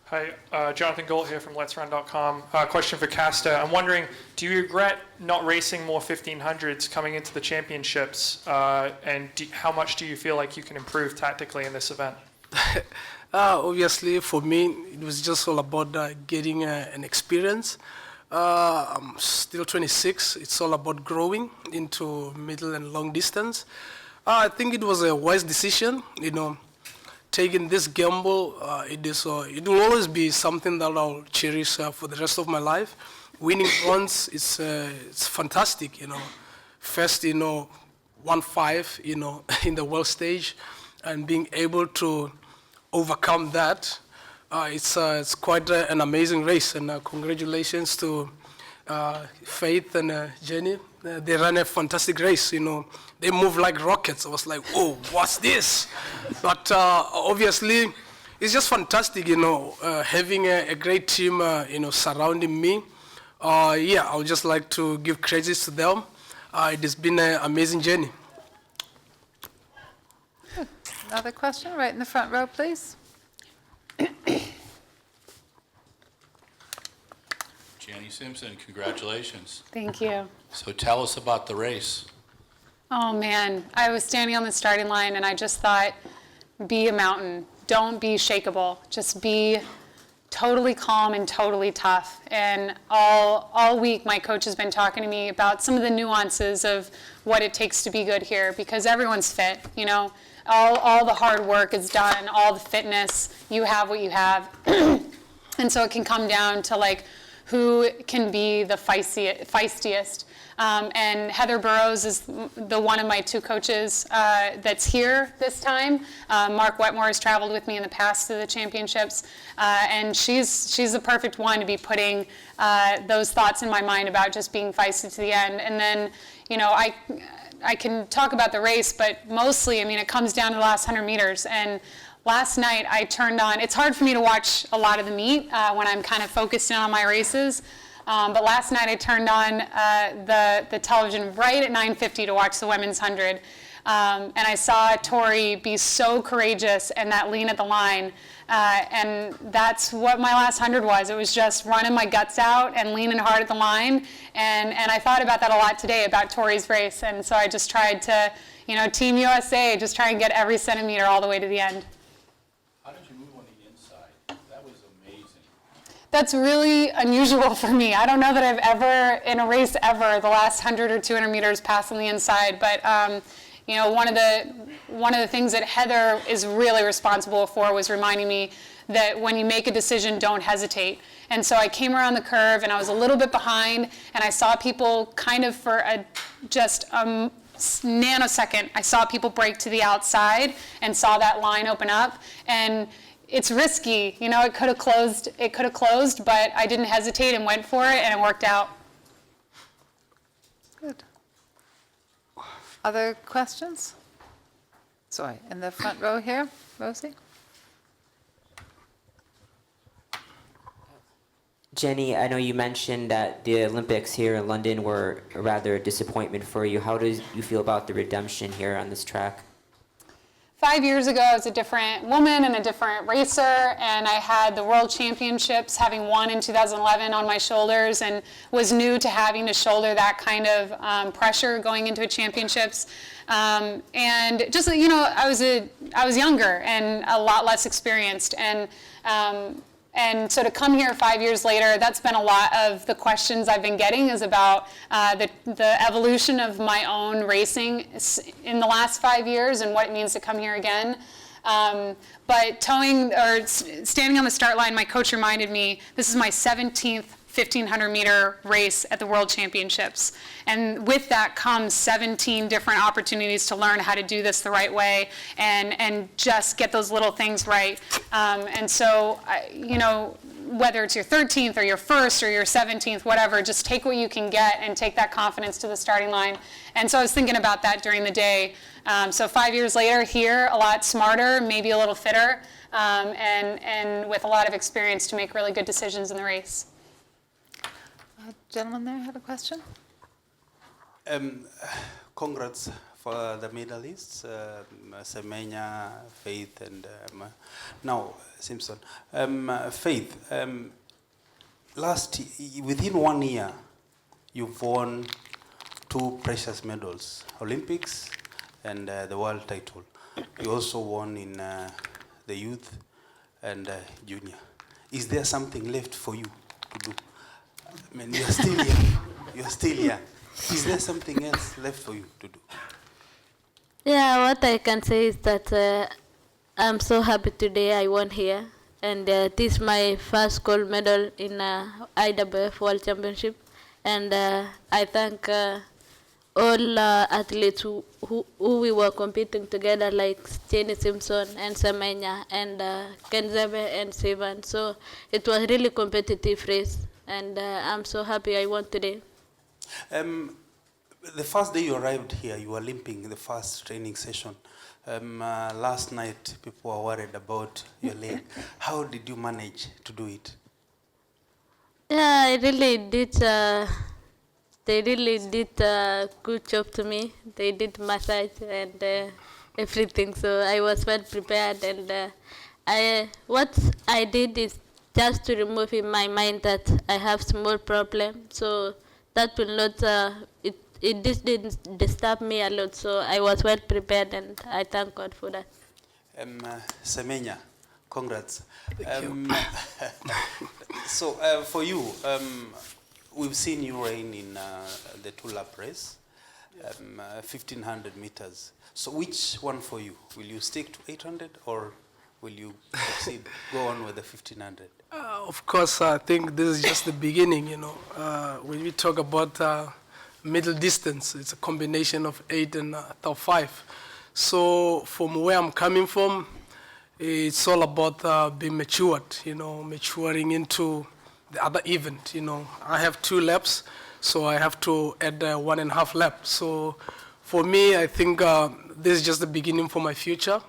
Hi, Jonathan Golt here from Let'sRun.com. Question for Caster. I'm wondering, do you regret not racing more 1500s coming into the championships? And how much do you feel like you can improve tactically in this event? Obviously, for me, it was just all about getting an experience. I'm still 26. It's all about growing into middle and long distance. I think it was a wise decision, taking this gamble. It will always be something that I'll cherish for the rest of my life. Winning once it's fantastic, First, 1-5, in the world stage, and being able to overcome that, it's quite an amazing race. And congratulations to Faith and Jenny. They ran a fantastic race, They move like rockets. I was like, oh, what's this? But obviously, it's just fantastic, having a great team, surrounding me. I would just like to give credits to them. It has been an amazing journey. Good. Another question, right in the front row, please. Jenny Simpson, congratulations. Thank you. So tell us about the race. Oh man, I was standing on the starting line and I just thought, be a mountain. Don't be shakeable. Just be totally calm and totally tough. And all week my coach has been talking to me about some of the nuances of what it takes to be good here, because everyone's fit, All the hard work is done, all the fitness, you have what you have. And so it can come down to who can be the feistiest. And Heather Burrows is the one of my two coaches that's here this time. Mark Wetmore has traveled with me in the past to the championships, and she's the perfect one to be putting those thoughts in my mind about just being feisty to the end. And then, I can talk about the race, but mostly, it comes down to the last 100 meters. And last night I turned on, it's hard for me to watch a lot of the meet when I'm kind of focused in on my races. But last night I turned on the television right at 9:50 to watch the women's 100. And I saw Tori be so courageous and that lean at the line. And that's what my last 100 was. It was just running my guts out and leaning hard at the line. And I thought about that a lot today, about Tori's race. And so I just tried to, Team USA, just try and get every centimeter all the way to the end. How did you move on the inside? That was amazing. That's really unusual for me. I don't know that I've ever, in a race ever, the last 100 or 200 meters passed on the inside. But one of the things that Heather is really responsible for was reminding me that when you make a decision, don't hesitate. And so I came around the curve and I was a little bit behind, and I saw people kind of for just a nanosecond, I saw people break to the outside and saw that line open up. And it's risky, it could have closed, but I didn't hesitate and went for it, and it worked out. Good. Other questions? Sorry, in the front row here, Rosie. Jenny, I know you mentioned that the Olympics here in London were rather a disappointment for you. How do you feel about the redemption here on this track? 5 years ago, I was a different woman and a different racer, and I had the World Championships, having won in 2011, on my shoulders, and was new to having to shoulder that kind of pressure going into a championships. And just, I was younger and a lot less experienced, and so to come here 5 years later, that's been a lot of the questions I've been getting, is about the evolution of my own racing in the last 5 years and what it means to come here again. But standing on the start line, my coach reminded me, this is my 17th 1,500 meter race at the World Championships. And with that comes 17 different opportunities to learn how to do this the right way and just get those little things right. And so, whether it's your 13th or your first or your 17th, whatever, just take what you can get and take that confidence to the starting line. And so I was thinking about that during the day. So 5 years later, here, a lot smarter, maybe a little fitter, and with a lot of experience to make really good decisions in the race. Gentleman there had a question. Congrats for the medalists, Semenya, Faith, and now Simpson. Faith, within 1 year, you've won 2 precious medals, Olympics and the world title. You also won in the youth and junior. Is there something left for you to do? I mean, you're still young. You're still young. Is there something else left for you to do? Yeah, what I can say is that I'm so happy today I won here. And this is my first gold medal in IWF World Championship. And I thank all athletes who we were competing together, like Jenny Simpson and Semenya and Kenzebe and Sivan. So it was really competitive race. And I'm so happy I won today. The first day you arrived here, you were limping in the first training session. Last night, people were worried about your leg. How did you manage to do it? Yeah, I really did. They really did a good job to me. They did massage and everything, so I was well prepared. And what I did is just to remove in my mind that I have small problem, so that will not. It didn't disturb me a lot, so I was well prepared, and I thank God for that. Semenya, congrats. So for you, we've seen you reign in the 2-lap race, 1,500 meters. So which one for you? Will you stick to 800 or will you proceed, go on with the 1,500? Of course, I think this is just the beginning, you know. When we talk about middle distance, it's a combination of 8 and top 5. So from where I'm coming from, it's all about being matured, you know, maturing into the other event, you know. I have 2 laps, so I have to add 1.5 lap. So for me, I think this is just the beginning for my future.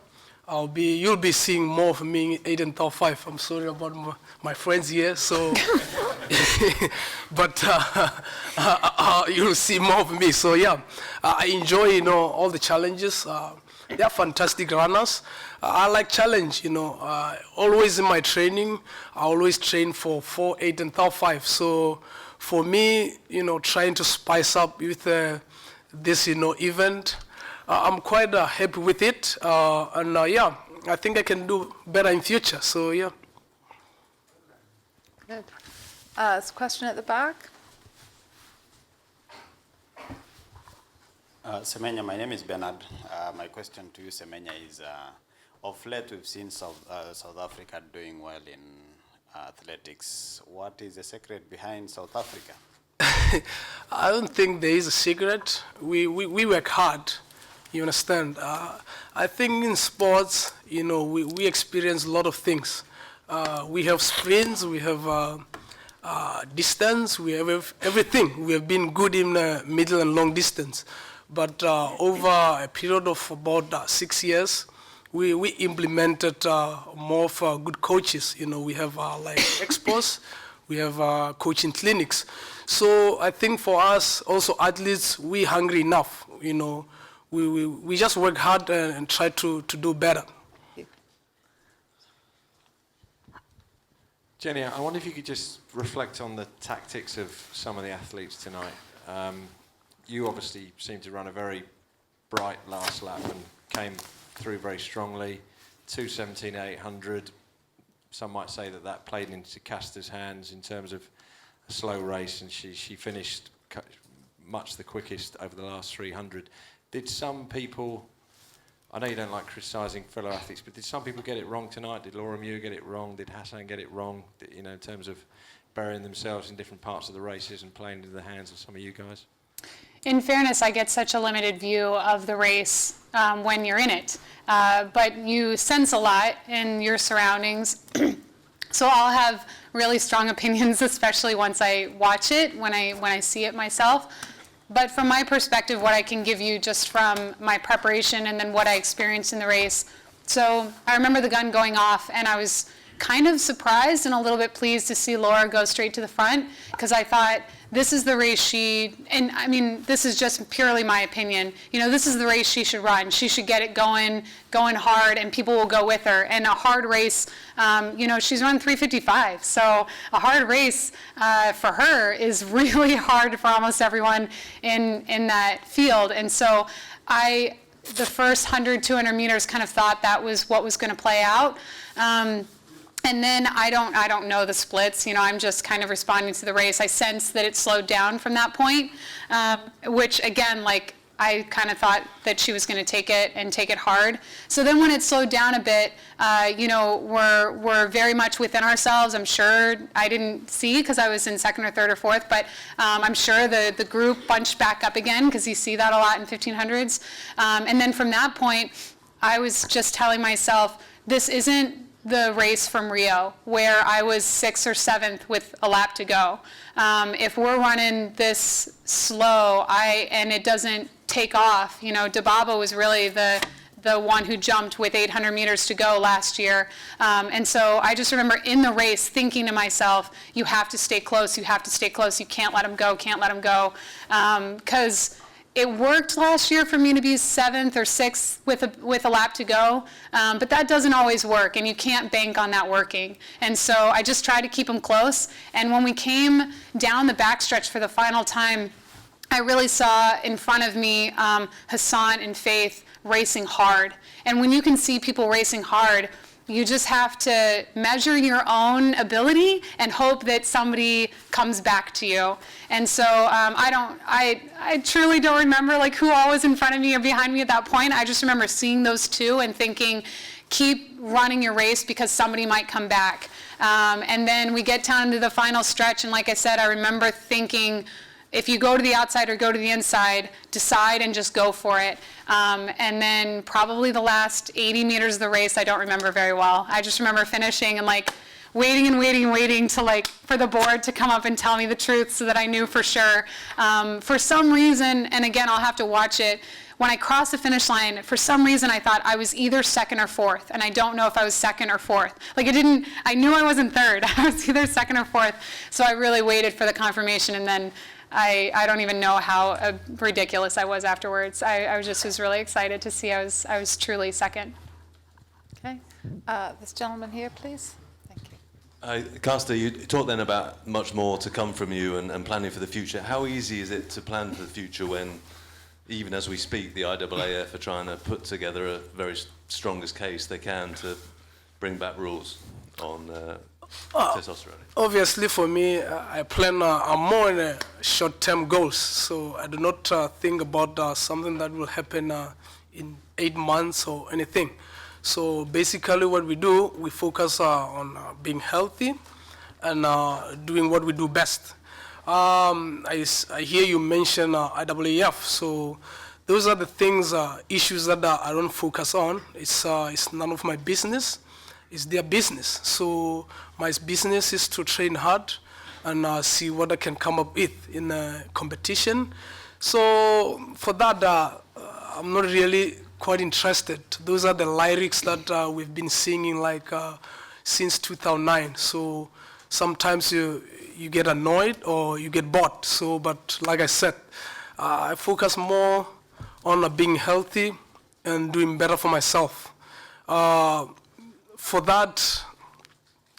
You'll be seeing more of me in 8 and top 5. I'm sorry about my friends here, so, but you'll see more of me. So yeah, I enjoy, you know, all the challenges. They are fantastic runners. I like challenge, you know. Always in my training, I always train for 4, 8, and top 5. So for me, you know, trying to spice up with this, you know, event, I'm quite happy with it. And yeah, I think I can do better in future. So yeah. Good. There's a question at the back. Semenya, my name is Bernard. My question to you, Semenya, is of late we've seen South Africa doing well in athletics. What is the secret behind South Africa? I don't think there is a secret. We work hard. You understand? I think in sports, you know, we experience a lot of things. We have sprints, we have distance, we have everything. We have been good in middle and long distance. But over a period of about 6 years, we implemented more of good coaches. You know, we have like expos, we have coaching clinics. So I think for us, also athletes, we hungry enough, you know. We just work hard and try to do better. Jenny, I wonder if you could just reflect on the tactics of some of the athletes tonight. You obviously seemed to run a very bright last lap and came through very strongly. 2:17.800. Some might say that played into Caster's hands in terms of a slow race, and she finished much the quickest over the last 300. Did some people, I know you don't like criticising fellow athletes, but did some people get it wrong tonight? Did Laura Muir get it wrong? Did Hassan get it wrong? You know, in terms of burying themselves in different parts of the races and playing into the hands of some of you guys? In fairness, I get such a limited view of the race when you're in it, but you sense a lot in your surroundings. So I'll have really strong opinions, especially once I watch it, when I see it myself. But from my perspective, what I can give you just from my preparation and then what I experienced in the race. So I remember the gun going off, and I was kind of surprised and a little bit pleased to see Laura go straight to the front, because I thought this is the race she, and I mean, this is just purely my opinion, this is the race she should run. She should get it going hard, and people will go with her. And a hard race, she's run 3:55, so a hard race for her is really hard for almost everyone in that field. And so the first 100, 200 meters kind of thought that was what was going to play out. And then I don't know the splits. I'm just kind of responding to the race. I sensed that it slowed down from that point, which again, I kind of thought that she was going to take it hard. So then when it slowed down a bit, we're very much within ourselves. I'm sure I didn't see because I was in second or third or fourth, but I'm sure the group bunched back up again because you see that a lot in 1500s. And then from that point, I was just telling myself, this isn't the race from Rio where I was 6th or 7th with a lap to go. If we're running this slow and it doesn't take off, Dababa was really the one who jumped with 800 meters to go last year. And so I just remember in the race thinking to myself, you have to stay close, you have to stay close, you can't let him go, can't let him go. Because it worked last year for me to be 7th or 6th with a lap to go, but that doesn't always work, and you can't bank on that working. And so I just tried to keep them close. And when we came down the backstretch for the final time, I really saw in front of me Hassan and Faith racing hard. And when you can see people racing hard, you just have to measure your own ability and hope that somebody comes back to you. And so I truly don't remember who all was in front of me or behind me at that point. I just remember seeing those two and thinking, keep running your race because somebody might come back. And then we get down to the final stretch, and like I said, I remember thinking, if you go to the outside or go to the inside, decide and just go for it. And then probably the last 80 meters of the race, I don't remember very well. I just remember finishing and waiting and waiting and waiting to for the board to come up and tell me the truth so that I knew for sure. For some reason, and again, I'll have to watch it, when I crossed the finish line, for some reason I thought I was either 2nd or 4th, and I don't know if I was 2nd or 4th. I knew I wasn't 3rd. I was either 2nd or 4th, so I really waited for the confirmation, and then I don't even know how ridiculous I was afterwards. I was really excited to see I was truly 2nd. Okay. This gentleman here, please. Thank you. Castor, you talked then about much more to come from you and planning for the future. How easy is it to plan for the future when, even as we speak, the IAAF are trying to put together a very strongest case they can to bring back rules on testosterone? Obviously, for me, I plan. I'm more in short-term goals, so I do not think about something that will happen in 8 months or anything. So basically, what we do, we focus on being healthy and doing what we do best. I hear you mention IAAF, so those are the things, issues that I don't focus on. It's none of my business. It's their business. So my business is to train hard and see what I can come up with in a competition. So for that, I'm not really quite interested. Those are the lyrics that we've been singing since 2009. So sometimes you get annoyed or you get bored. So, but like I said, I focus more on being healthy and doing better for myself. For that,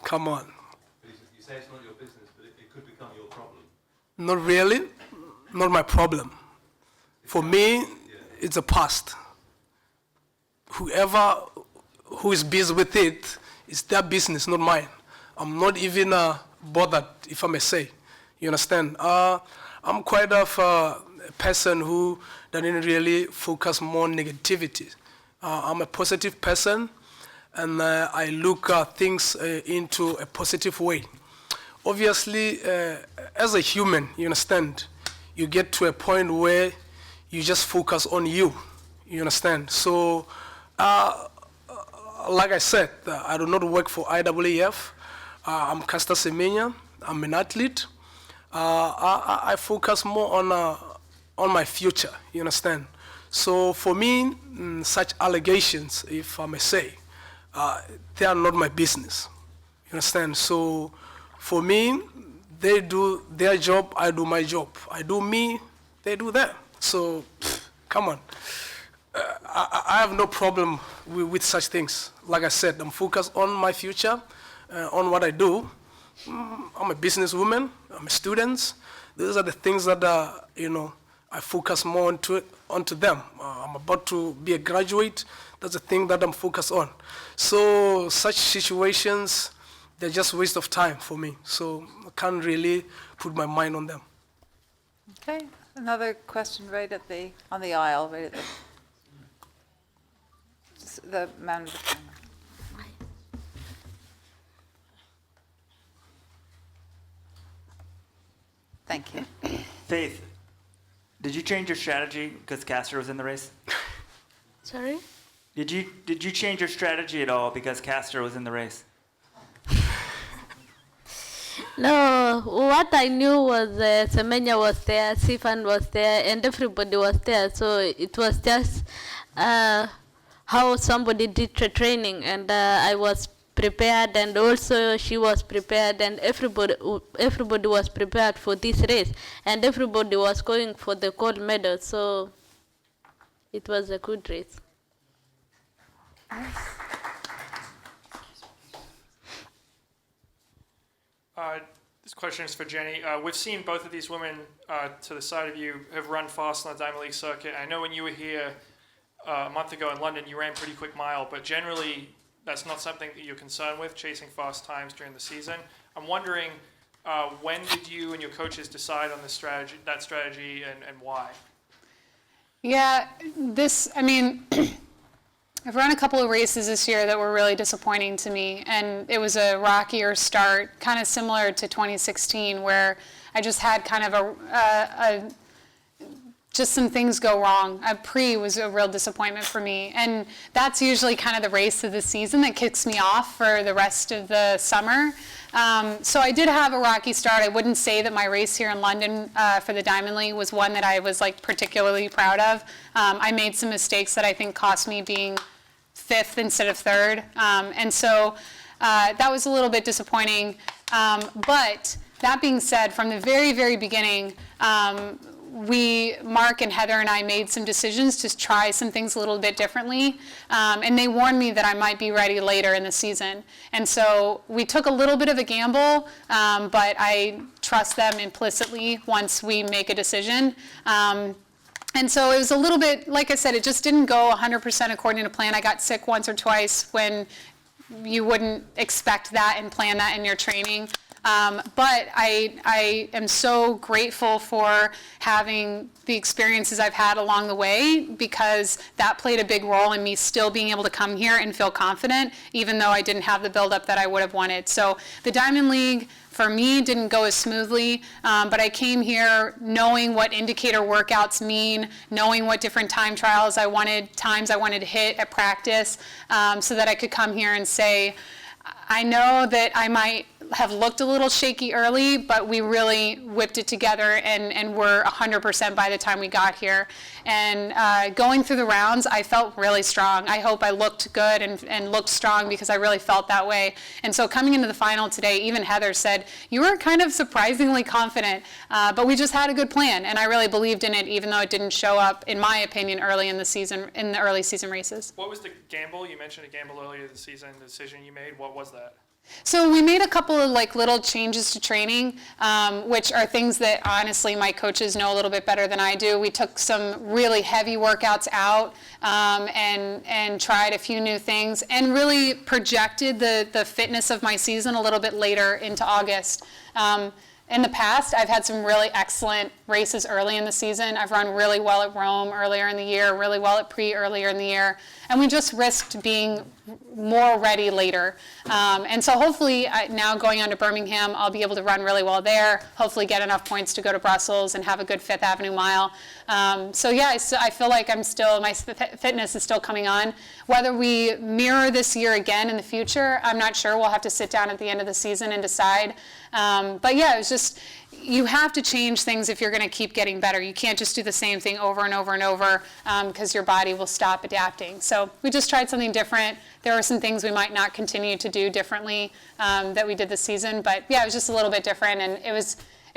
come on. You say it's not your business, but it could become your problem. Not really, not my problem. For me, it's a past. Whoever who is busy with it, it's their business, not mine. I'm not even bothered, if I may say. You understand? I'm quite of a person who doesn't really focus more on negativity. I'm a positive person, and I look things into a positive way. Obviously, as a human, you understand, you get to a point where you just focus on you. You understand? So, like I said, I do not work for IAAF. I'm Castor Semenya. I'm an athlete. I focus more on my future. You understand? So for me, such allegations, if I may say, they are not my business. You understand? So for me, they do their job, I do my job. I do me, they do that. So, come on. I have no problem with such things. Like I said, I'm focused on my future, on what I do. I'm a businesswoman, I'm a student. Those are the things that, I focus more onto them. I'm about to be a graduate. That's the thing that I'm focused on. So such situations, they're just a waste of time for me. So I can't really put my mind on them. Okay, another question right on the aisle, right at the man with the camera. Thank you. Faith, did you change your strategy because Castor was in the race? Sorry? Did you change your strategy at all because Castor was in the race? No, what I knew was Semenya was there, Sifan was there, and everybody was there. So it was just how somebody did the training, and I was prepared, and also she was prepared, and everybody was prepared for this race, and everybody was going for the gold medal. So it was a good race. This question is for Jenny. We've seen both of these women to the side of you have run fast on the Diamond League circuit. I know when you were here a month ago in London, you ran pretty quick mile, but generally that's not something that you're concerned with, chasing fast times during the season. I'm wondering, when did you and your coaches decide on that strategy, and why? Yeah, I've run a couple of races this year that were really disappointing to me, and it was a rockier start, kind of similar to 2016, where I just had kind of just some things go wrong. Pre was a real disappointment for me, and that's usually kind of the race of the season that kicks me off for the rest of the summer. So I did have a rocky start. I wouldn't say that my race here in London for the Diamond League was one that I was particularly proud of. I made some mistakes that I think cost me being 5th instead of 3rd, and so that was a little bit disappointing. But that being said, from the very, very beginning, Mark and Heather and I made some decisions to try some things a little bit differently, and they warned me that I might be ready later in the season. And so we took a little bit of a gamble, but I trust them implicitly once we make a decision. And so it was a little bit, like I said, it just didn't go 100% according to plan. I got sick once or twice when you wouldn't expect that and plan that in your training. But I am so grateful for having the experiences I've had along the way, because that played a big role in me still being able to come here and feel confident, even though I didn't have the buildup that I would have wanted. So the Diamond League, for me, didn't go as smoothly, but I came here knowing what indicator workouts mean, knowing what different times I wanted to hit at practice, so that I could come here and say, I know that I might have looked a little shaky early, but we really whipped it together and were 100% by the time we got here. And going through the rounds, I felt really strong. I hope I looked good and looked strong, because I really felt that way. And so coming into the final today, even Heather said, you were kind of surprisingly confident, but we just had a good plan, and I really believed in it, even though it didn't show up, in my opinion, early in the season, in the early season races. What was the gamble? You mentioned a gamble earlier this season, the decision you made. What was that? So we made a couple of little changes to training, which are things that honestly my coaches know a little bit better than I do. We took some really heavy workouts out and tried a few new things, and really projected the fitness of my season a little bit later into August. In the past, I've had some really excellent races early in the season. I've run really well at Rome earlier in the year, really well at earlier in the year, and we just risked being more ready later. And so hopefully now going on to Birmingham, I'll be able to run really well there, hopefully get enough points to go to Brussels and have a good Fifth Avenue mile. So yeah, I feel like my fitness is still coming on. Whether we mirror this year again in the future, I'm not sure. We'll have to sit down at the end of the season and decide. But yeah, it was just you have to change things if you're going to keep getting better. You can't just do the same thing over and over and over because your body will stop adapting. So we just tried something different. There were some things we might not continue to do differently that we did this season, but yeah, it was just a little bit different, and it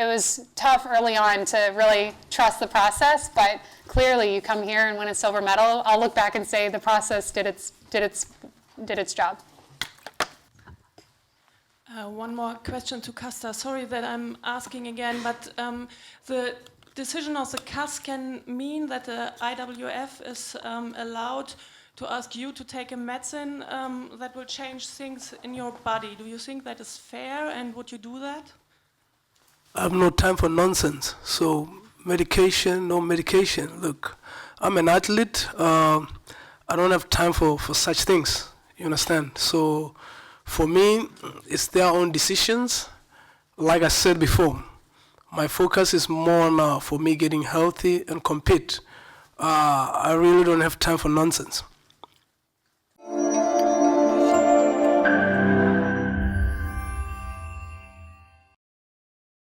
was tough early on to really trust the process, but clearly you come here and win a silver medal. I'll look back and say the process did its job. One more question to Casta. Sorry that I'm asking again, but the decision of the CAS can mean that the IWF is allowed to ask you to take a medicine that will change things in your body. Do you think that is fair, and would you do that? I have no time for nonsense. So medication, no medication. Look, I'm an athlete. I don't have time for such things. You understand? So for me, it's their own decisions. Like I said before, my focus is more on for me getting healthy and compete. I really don't have time for nonsense.